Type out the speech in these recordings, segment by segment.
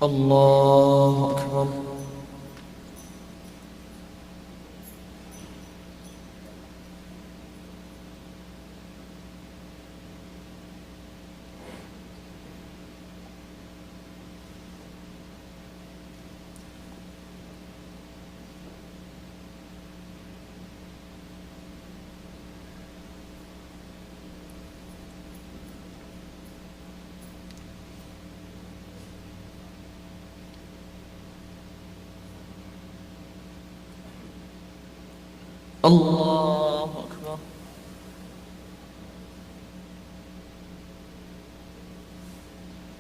الله أكبر. الله أكبر.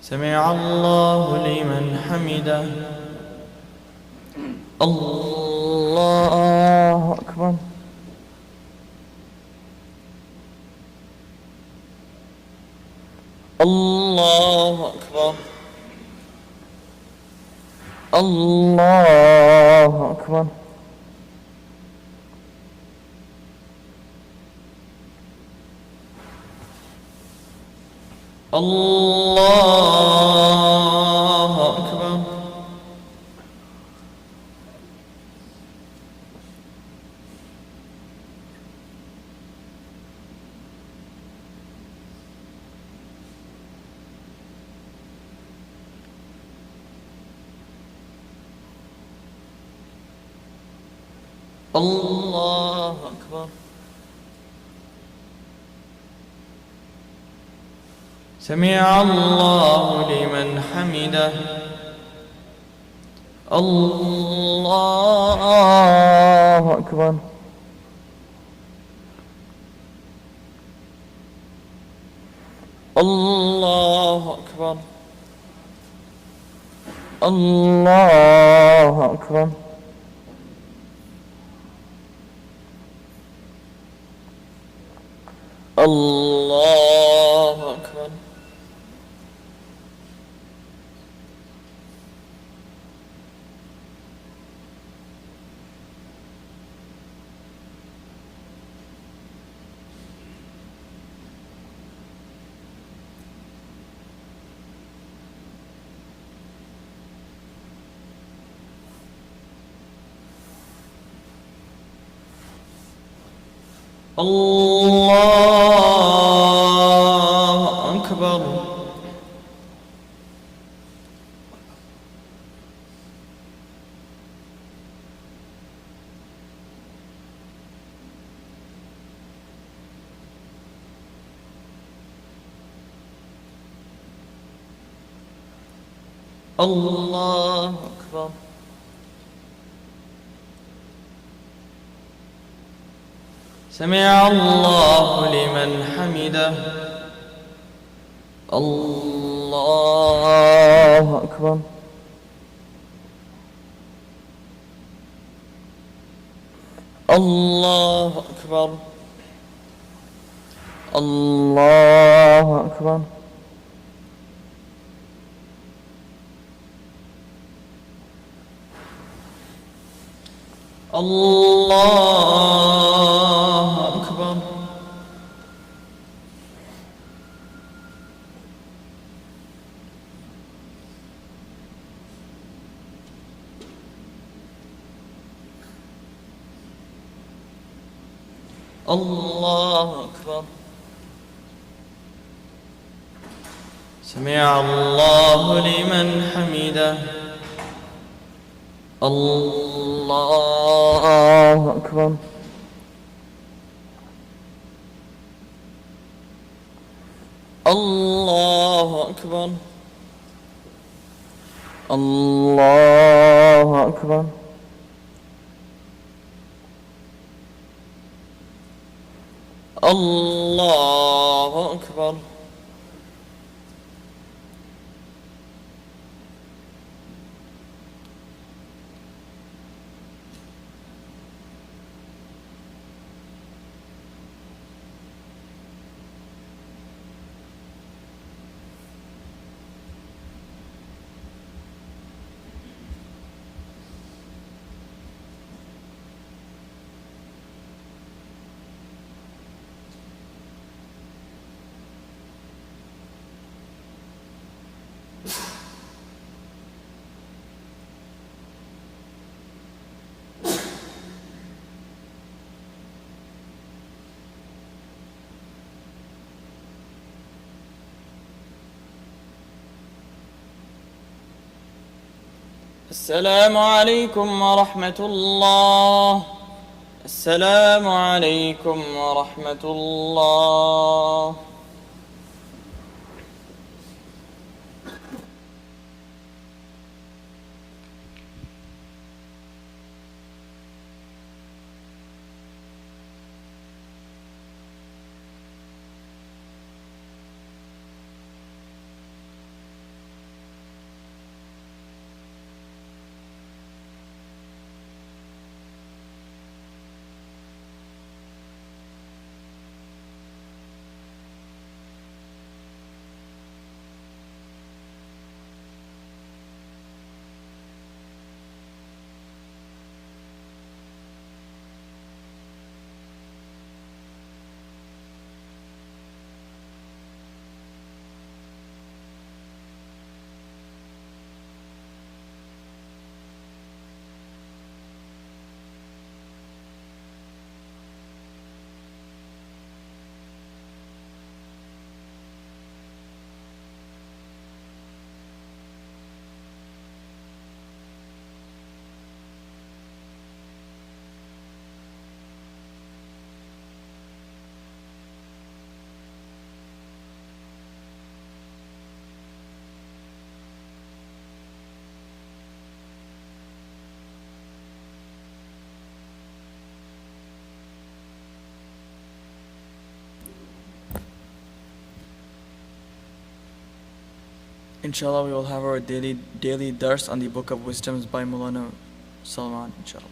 سمع الله لمن حمده. الله أكبر. الله أكبر. الله أكبر. الله أكبر. الله أكبر. سمع الله لمن حمده. الله أكبر. الله أكبر. الله أكبر. الله أكبر. الله أكبر. الله أكبر. سمع الله لمن حمده. الله أكبر. الله أكبر. الله أكبر. الله أكبر. الله أكبر. سمع الله لمن حمده. الله أكبر. الله أكبر. الله أكبر. الله أكبر. السلام عليكم ورحمة الله. السلام عليكم ورحمة الله. Inshallah, we will have our daily dars on the Book of Wisdoms by Maulana Salman, inshallah.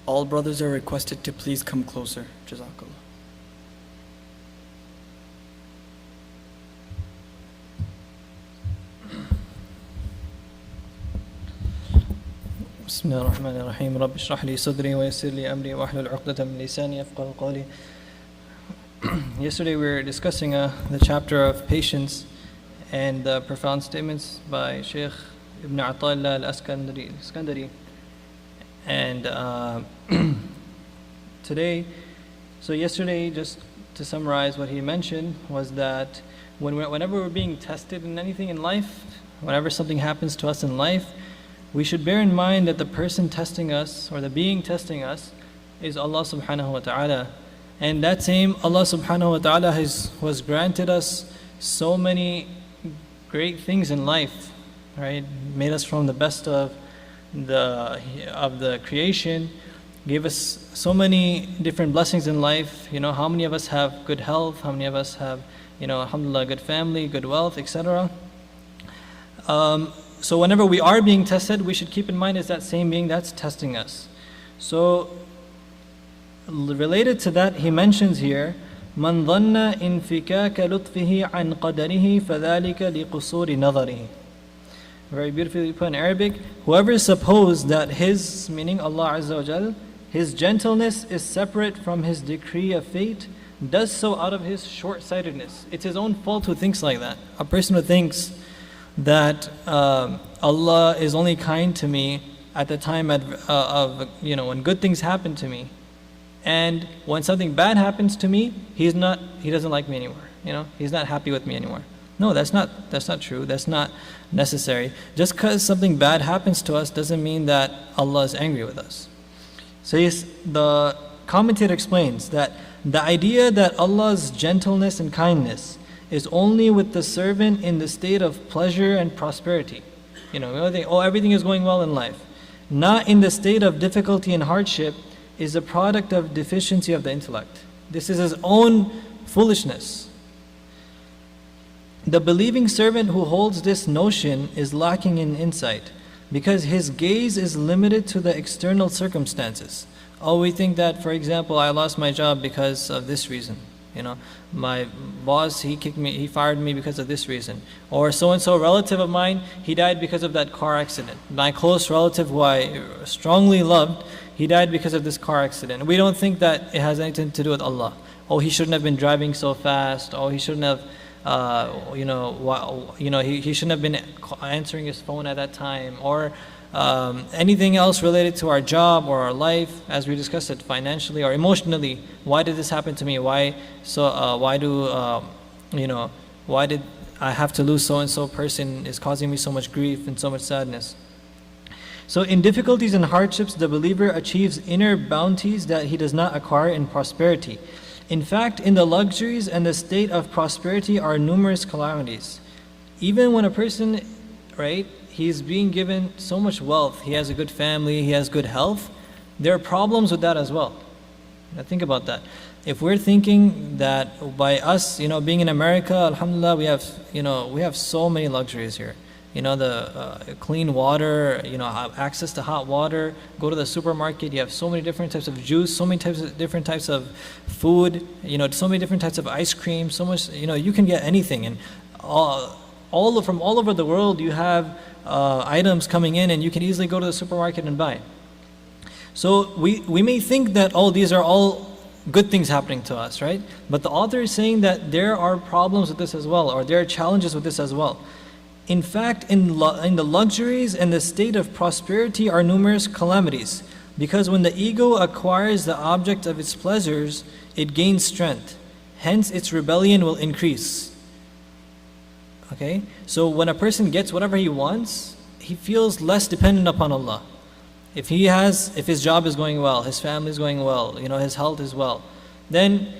All brothers are requested to please come closer. Jazakallah. بسم الله الرحمن الرحيم رب اشرح لي صدري ويسر لي أمري واحلل عقدة من لساني يفقهوا قولي. Yesterday we were discussing the chapter of patience and the profound statements by Sheikh Ibn Ata'illah al-Iskandari. And yesterday, just to summarize what he mentioned, was that whenever we're being tested in anything in life, whenever something happens to us in life, we should bear in mind that the person testing us, or the being testing us, is Allah subhanahu wa ta'ala. And that same Allah subhanahu wa ta'ala was granted us so many great things in life, right? Made us from the best of the creation, gave us so many different blessings in life. You know, how many of us have good health, how many of us have, alhamdulillah, good family, good wealth, etc. So whenever we are being tested, we should keep in mind is that same being that's testing us. So related to that, he mentions here, مَنْ ظَنَّ إِنْفِكَاكَ لُطْفِهِ عَنْ قَدَرِهِ فَذَلِكَ لِقُصُورِ نَظَرِهِ. Very beautifully put in Arabic. Whoever supposed that his, meaning Allah Azza wa Jal, his gentleness is separate from his decree of fate, does so out of his short-sightedness. It's his own fault who thinks like that. A person who thinks that Allah is only kind to me at the time when good things happen to me, and when something bad happens to me, he doesn't like me anymore. He's not happy with me anymore. No, that's not true. That's not necessary. Just because something bad happens to us doesn't mean that Allah is angry with us. So the commentator explains that the idea that Allah's gentleness and kindness is only with the servant in the state of pleasure and prosperity. We think, everything is going well in life. Not in the state of difficulty and hardship is a product of deficiency of the intellect. This is his own foolishness. The believing servant who holds this notion is lacking in insight because his gaze is limited to the external circumstances. Oh, we think that, for example, I lost my job because of this reason. My boss, he kicked me, he fired me because of this reason. Or so-and-so relative of mine, he died because of that car accident. My close relative who I strongly loved, he died because of this car accident. We don't think that it has anything to do with Allah. Oh, he shouldn't have been driving so fast. Oh, he shouldn't have, he shouldn't have been answering his phone at that time. Or anything else related to our job or our life, as we discussed it, financially or emotionally. Why did this happen to me? Why did I have to lose so-and-so person? Is causing me so much grief and so much sadness. So in difficulties and hardships, the believer achieves inner bounties that he does not acquire in prosperity. In fact, in the luxuries and the state of prosperity are numerous calamities. Even when a person, right, he's being given so much wealth, he has a good family, he has good health, there are problems with that as well. Now think about that. If we're thinking that by us, being in America, alhamdulillah, we have so many luxuries here. The clean water, access to hot water, go to the supermarket, you have so many different types of juice, so many different types of food, so many different types of ice cream, so much, you can get anything. And from all over the world, you have items coming in, and you can easily go to the supermarket and buy. So we may think that, these are all good things happening to us, right? But the author is saying that there are problems with this as well, or there are challenges with this as well. In fact, in the luxuries and the state of prosperity are numerous calamities, because when the ego acquires the object of its pleasures, it gains strength. Hence, its rebellion will increase. Okay? So when a person gets whatever he wants, he feels less dependent upon Allah. If his job is going well, his family is going well, his health is well, then,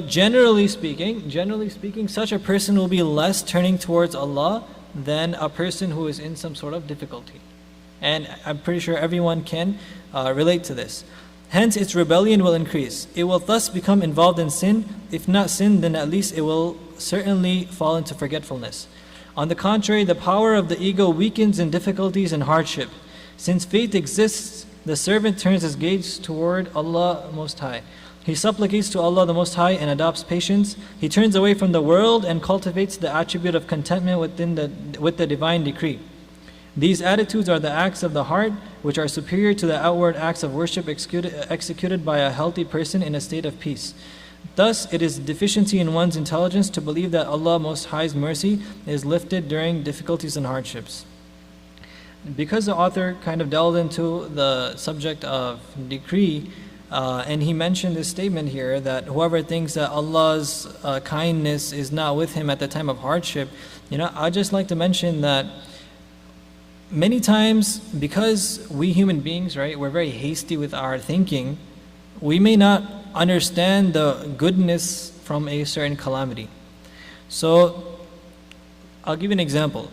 generally speaking, such a person will be less turning towards Allah than a person who is in some sort of difficulty. And I'm pretty sure everyone can relate to this. Hence, its rebellion will increase. It will thus become involved in sin. If not sin, then at least it will certainly fall into forgetfulness. On the contrary, the power of the ego weakens in difficulties and hardship. Since faith exists, the servant turns his gaze toward Allah Most High. He supplicates to Allah the Most High and adopts patience. He turns away from the world and cultivates the attribute of contentment with the divine decree. These attitudes are the acts of the heart, which are superior to the outward acts of worship executed by a healthy person in a state of peace. Thus, it is deficiency in one's intelligence to believe that Allah Most High's mercy is lifted during difficulties and hardships. Because the author kind of delved into the subject of decree, and he mentioned this statement here that whoever thinks that Allah's kindness is not with him at the time of hardship, I'd just like to mention that many times, because we human beings, right, we're very hasty with our thinking, we may not understand the goodness from a certain calamity. So I'll give you an example,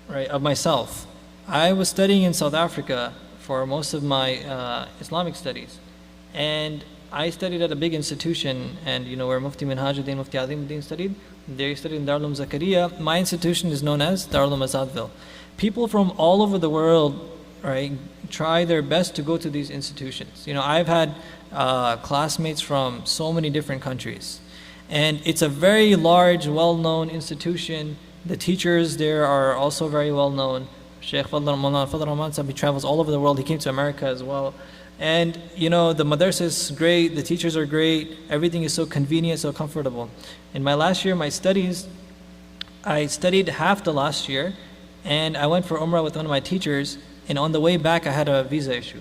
right, of myself. I was studying in South Africa for most of my Islamic studies. And I studied at a big institution, and where Mufti Minhajuddin, Mufti Azimuddin studied. They studied in Darul Zakaria. My institution is known as Darul Azadville. People from all over the world, right, try their best to go to these institutions. I've had classmates from so many different countries. And it's a very large, well-known institution. The teachers there are also very well-known. Sheikh Fadl Rahman Sahib, he travels all over the world. He came to America as well. And the madrasa is great, the teachers are great, everything is so convenient, so comfortable. In my last year, my studies, I studied half the last year, and I went for Umrah with one of my teachers, and on the way back I had a visa issue.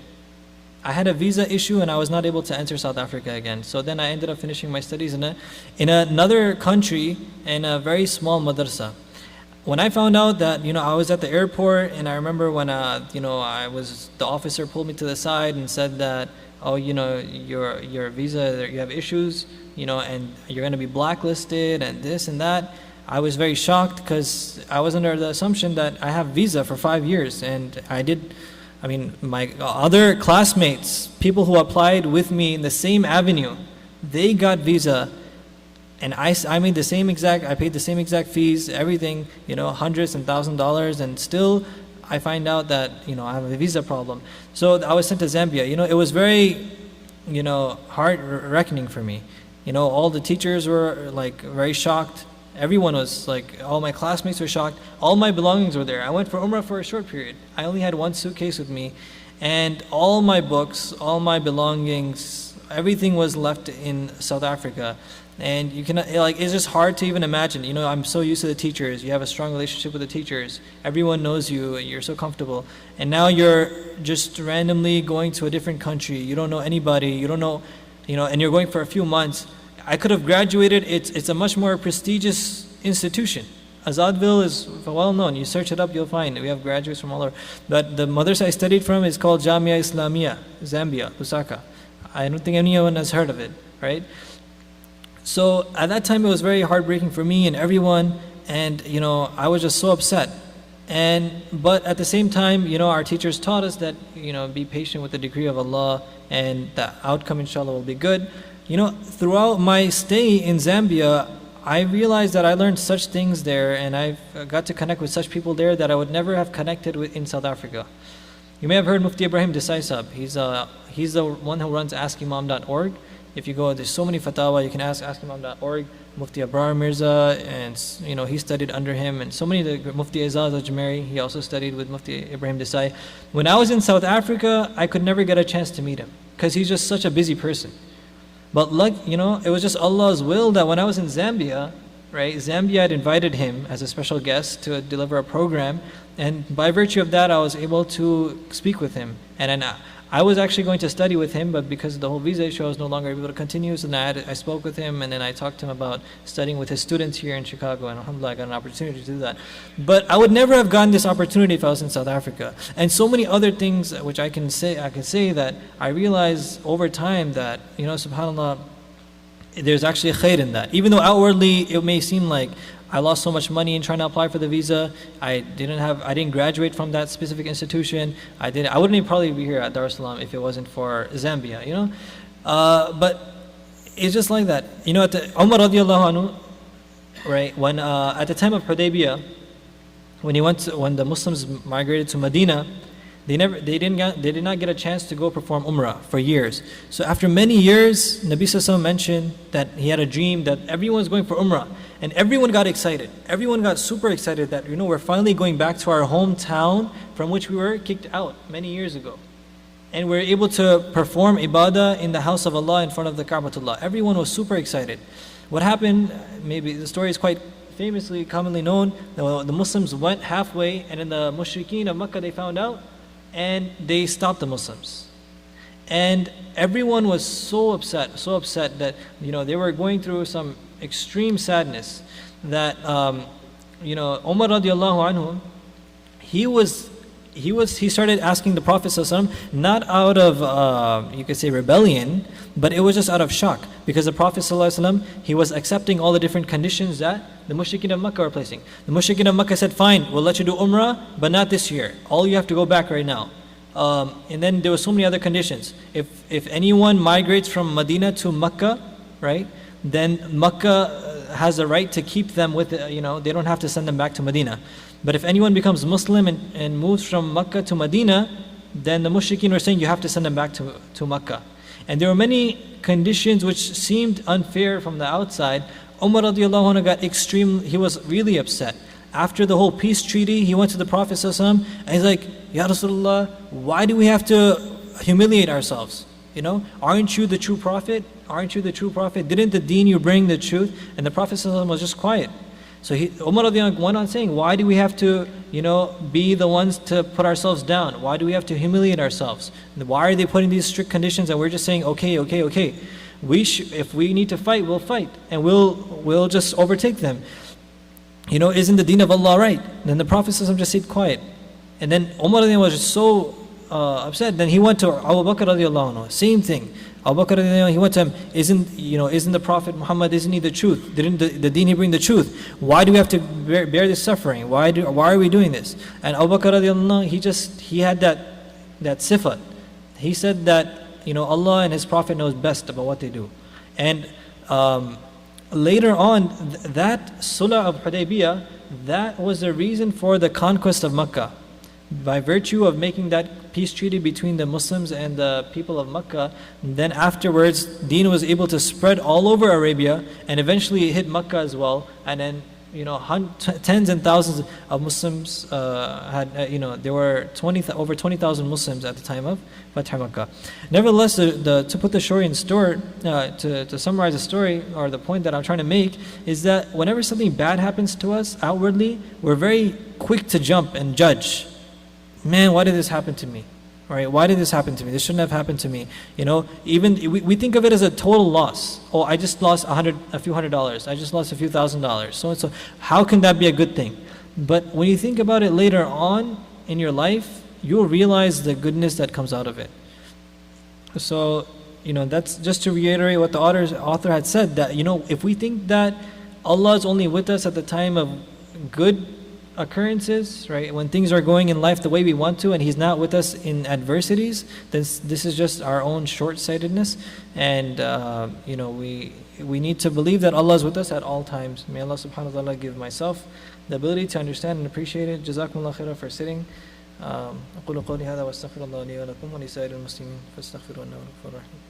And I was not able to enter South Africa again. So then I ended up finishing my studies in another country in a very small madrasa. When I found out that, I was at the airport, and I remember when, the officer pulled me to the side and said that, your visa, you have issues, and you're going to be blacklisted and this and that. I was very shocked because I was under the assumption that I have visa for 5 years, and my other classmates, people who applied with me in the same avenue, they got visa. And I paid the same exact fees, everything, hundreds and $1,000s, and still I find out that, I have a visa problem. So I was sent to Zambia. It was very hard reckoning for me. All the teachers were like very shocked. Everyone was like, all my classmates were shocked. All my belongings were there. I went for Umrah for a short period. I only had one suitcase with me, and all my books, all my belongings, everything was left in South Africa. And you can it's just hard to even imagine. I'm so used to the teachers. You have a strong relationship with the teachers. Everyone knows you. You're so comfortable. And now you're just randomly going to a different country. You don't know anybody. You don't know, and you're going for a few months. I could have graduated. It's a much more prestigious institution. Azadville is well known. You search it up, you'll find we have graduates from all over. But the madrasa I studied from is called Jamia Islamia, Zambia, Lusaka. I don't think anyone has heard of it, right? So at that time it was very heartbreaking for me and everyone, and I was just so upset. But at the same time, our teachers taught us that be patient with the decree of Allah, and the outcome inshallah will be good. Throughout my stay in Zambia, I realized that I learned such things there, and I've got to connect with such people there that I would never have connected with in South Africa. You may have heard Mufti Ibrahim Desai Sahab. He's the one who runs AskImam.org. If you go, there's so many fatwa, you can ask AskImam.org. Mufti Abrar Mirza, and he studied under him, and so many. Mufti Azaz Al-Jamari, he also studied with Mufti Ibrahim Desai. When I was in South Africa, I could never get a chance to meet him because he's just such a busy person. But it was just Allah's will that when I was in Zambia, right? Zambia had invited him as a special guest to deliver a program, and by virtue of that, I was able to speak with him. And then I was actually going to study with him, but because of the whole visa issue, I was no longer able to continue. So then I spoke with him, and then I talked to him about studying with his students here in Chicago, and alhamdulillah, I got an opportunity to do that. But I would never have gotten this opportunity if I was in South Africa. And so many other things which I can say that I realized over time that, subhanAllah, there's actually a khair in that. Even though outwardly it may seem like I lost so much money in trying to apply for the visa. I didn't graduate from that specific institution. I wouldn't even probably be here at Dar es Salaam if it wasn't for Zambia, But it's just like that. At the Umar radiallahu anhu, right, when at the time of Hudaybiyah, when the Muslims migrated to Medina, they did not get a chance to go perform Umrah for years. So after many years, Nabi Sallallahu Alaihi Wasallam mentioned that he had a dream that everyone's going for Umrah. And everyone got excited. Everyone got super excited that, we're finally going back to our hometown from which we were kicked out many years ago. And we're able to perform ibadah in the house of Allah in front of the Ka'batullah. Everyone was super excited. What happened, maybe the story is quite famously, commonly known, the Muslims went halfway, and then the mushrikeen of Makkah, they found out, and they stopped the Muslims. And everyone was so upset that, they were going through some extreme sadness that Umar radiallahu anhu, he started asking the Prophet ﷺ, not out of you could say rebellion, but it was just out of shock, because the Prophet ﷺ, he was accepting all the different conditions that the mushrikeen of Makkah were placing. The mushrikeen of Makkah said, fine, we'll let you do Umrah, but not this year. All you have to go back right now. And then there were so many other conditions. If anyone migrates from Medina to Makkah, right, then Makkah has a right to keep them with, they don't have to send them back to Medina. But if anyone becomes Muslim and moves from Makkah to Medina, then the mushrikeen were saying you have to send them back to Makkah. And there were many conditions which seemed unfair from the outside. Umar radiallahu anhu got extreme, he was really upset. After the whole peace treaty, he went to the Prophet ﷺ, and he's like, Ya Rasulullah, why do we have to humiliate ourselves? Aren't you the true prophet? Aren't you the true prophet? Didn't the deen you bring the truth? And the Prophet ﷺ was just quiet. So Umar radiallahu anhu went on saying, why do we have to, be the ones to put ourselves down? Why do we have to humiliate ourselves? Why are they putting these strict conditions and we're just saying, okay. If we need to fight, we'll fight, and we'll just overtake them. Isn't the deen of Allah right? Then the Prophet ﷺ just stayed quiet. And then Umar radiallahu anhu was just so upset. Then he went to Abu Bakr radiallahu anhu, same thing. Abu Bakr radiallahu anhu, he went to him, isn't the Prophet Muhammad, isn't he the truth? Didn't the deen he bring the truth? Why do we have to bear this suffering? Why are we doing this? And Abu Bakr radiallahu anhu, he had that sifat. He said that, Allah and His Prophet knows best about what they do. And later on, that Sulh of Hudaybiyah, that was the reason for the conquest of Makkah. by virtue of making that peace treaty between the Muslims and the people of Mecca, then afterwards deen was able to spread all over Arabia, and eventually it hit Mecca as well, and then tens and thousands of Muslims there were over 20,000 Muslims at the time of Fatih Makkah. Nevertheless, to put the story in to summarize the story, or the point that I'm trying to make, is that whenever something bad happens to us outwardly, we're very quick to jump and judge. Man, why did this happen to me? Right? Why did this happen to me? This shouldn't have happened to me. Even we think of it as a total loss. Oh, I just lost a few $100s. I just lost a few $1,000s. So and so. How can that be a good thing? But when you think about it later on in your life, you'll realize the goodness that comes out of it. So, that's just to reiterate what the author had said, that if we think that Allah is only with us at the time of good occurrences, right, when things are going in life the way we want to, and He's not with us in adversities, then this is just our own short-sightedness. And we need to believe that Allah is with us at all times. May Allah subhanahu wa ta'ala give myself the ability to understand and appreciate it. Jazakumullahu Khairun for sitting. أقول قولي هذا وأستغفر الله لي ولكم ولسائر المسلمين فاستغفروه إنه هو الغفور الرحيم.